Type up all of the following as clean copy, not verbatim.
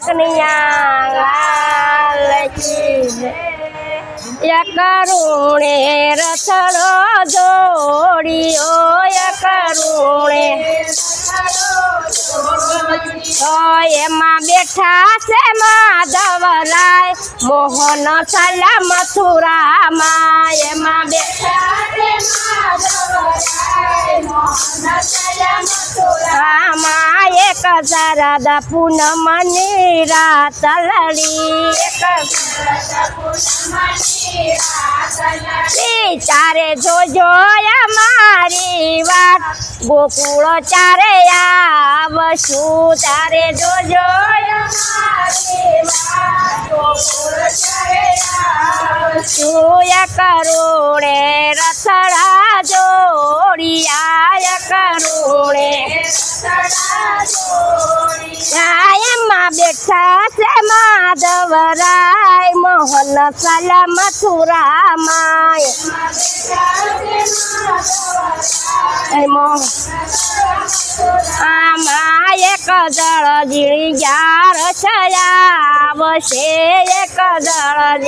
કનૈયા લાલ કી એક રૂણે રથડો જોડિયો એક રૂણે તો એમાં બેઠા છે માધવરાય મોહન સલા મથુરામાં એમાં બેઠા છે માધવરાય મોહન સલા મથુરામાં એક શારદા પૂનમની રાત લડી એક ચારે જોજો અમારી વાત ગોકુળ ચારે આવશું તારે જોજો અમારી વાત ગોકુળ ચારે આવશું એક કરુણે રથડા જોડિયા કરુણે એમાં બેઠા છે માધવરાય મોહન સલા મથુરામાં આમાં એક દળ ઝીણી ગ્યાર છયાવશે એક દળ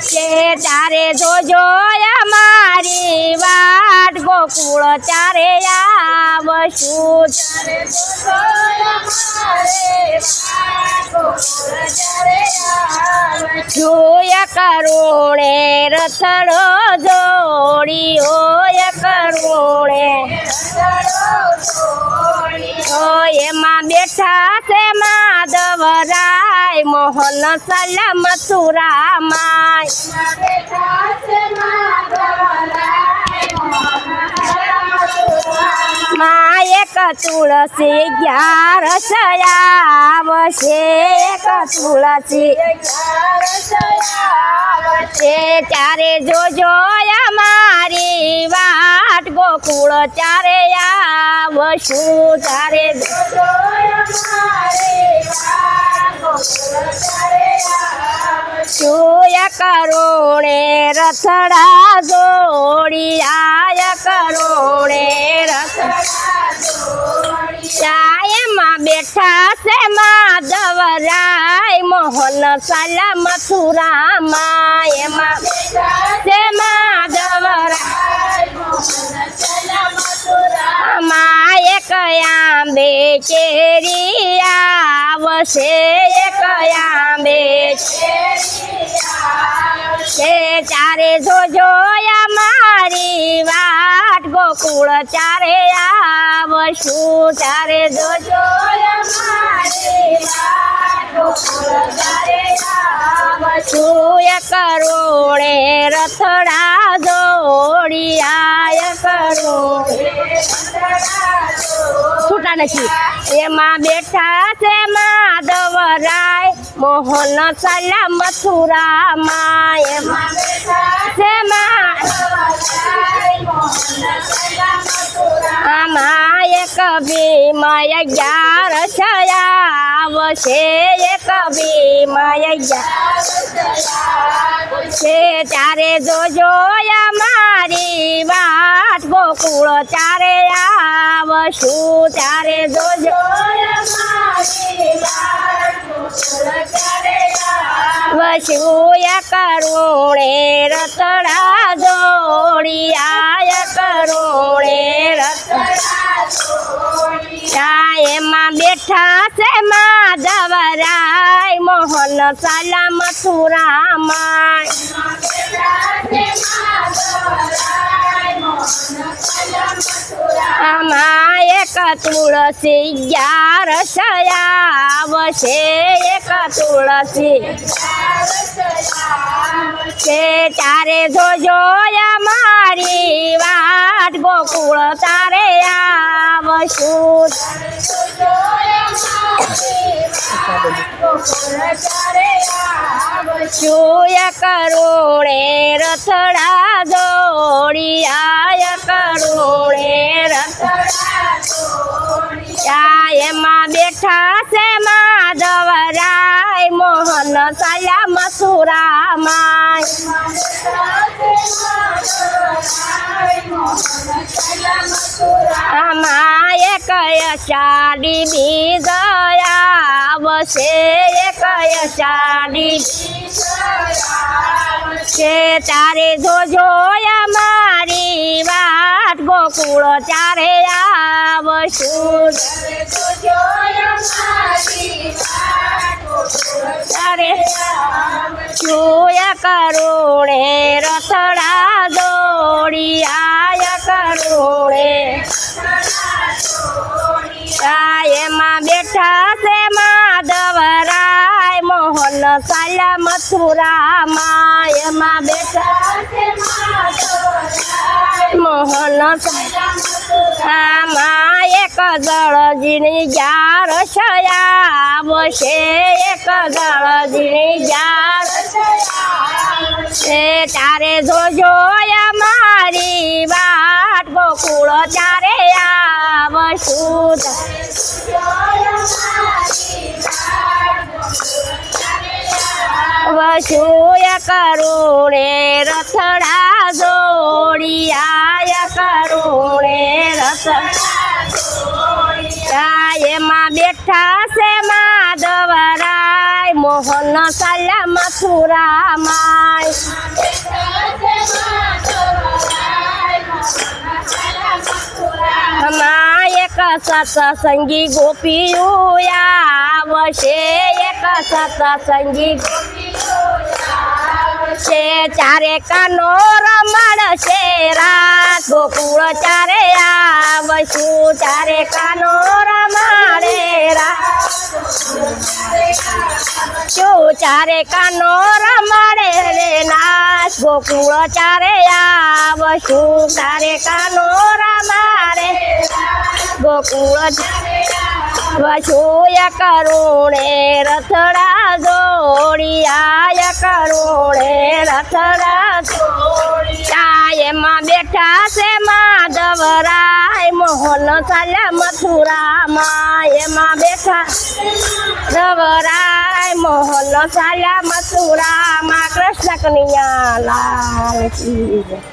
છે તારે જોજો અમારી વાટ ગોકુળ ચારે આવશું જોય કરુણે રથડો જોડિયો કરુણે એમાં બેઠા છે માધવરાય મોહન સલા મથુરામાં માં એક તુલસી 11 છયાવશે એક તુલસી ચારે જોજો અમારી વાટ ગોકુળ ચારે આવશું તારે જોય કરુણે રથડા જોડિયા કરુણે એમાં બેઠા છે માધવરાય મોહન સલા મથુરામાં એમાં છે માધવરાય એક આંબે કેરી આવશે એક આંબે ચારે જોજો અમારી વાટ ગોકુળ ચારે આવશું ચારે જોજો અમારી વાટ ગોકુળ ચારે આવશું એક કરુણે રથડા જોડિયા કરુણે છૂટા નથી એમાં બેઠા છે માધવરાય મોહન સલા મથુરામાં એમાં છે આમાં એક ભીમય 11 છયાવશે એક ભીમય 11 ચારે જોજો અમારી વાટ ગોકુળ ચારે આવશું ચારે જોજો વસુય કરુણે રતડા જોડિયા કરુણે રતડા એમાં બેઠા છે માધવરાય મોહન સલા મથુરામાં આમાં એક તુલસી 11 છયાવશે એક તુલસી ચારે જોજો અમારી વાટ ગોકુળ તારે આવશું જોય કરુણે રથડા જોડિયા કરુણે રથડા એમાં બેઠા છે માધવરાય મોહન સલા મથુરામાં આમાં એક અષાઢી બીજ ચાડી કે તારે જોજો અમારી વાત ગોકુળ ચારે આવશું તારે જોયા કરુણે રથડા દોડી આયા કરુણે એમાં બેઠા છે માધવરાય મોહન સાલા મથુરામાં એમાં બેઠા છે મોહન આમાં એક દળજીની જાર આવશે એક દળજીની જાર તારે જોજો અમારી વાત ગોકુળ ચારે આવશું વસુય કરુણે રથડા દોડી આયા કરુણે રથડા એમાં બેઠા છે માધવરાય મોહન સાલા મથુરામાં એક સત્સંગી ગોપીઓ આવશે એક સત્સંગી છે ચારે કાનો રમણશે રાત ગોકુળ ચારે આવશું ચારે કાનો રમાડે રાત ચારે કાનો રમાડે રે નાચ ગોકુળ ચારે આવશું ચારે કાનો રમાડે ગોકુળ વસુય કરુણે રથડા દોડી આયા કરુણે રથડા દોડી એમાં બેઠા છે માધવરાય મોહન સાલા મથુરામાં એમાં બેઠા ધવરાય મોહન સાલા મથુરામાં કૃષ્ણ કનૈયા લાલ કી જય.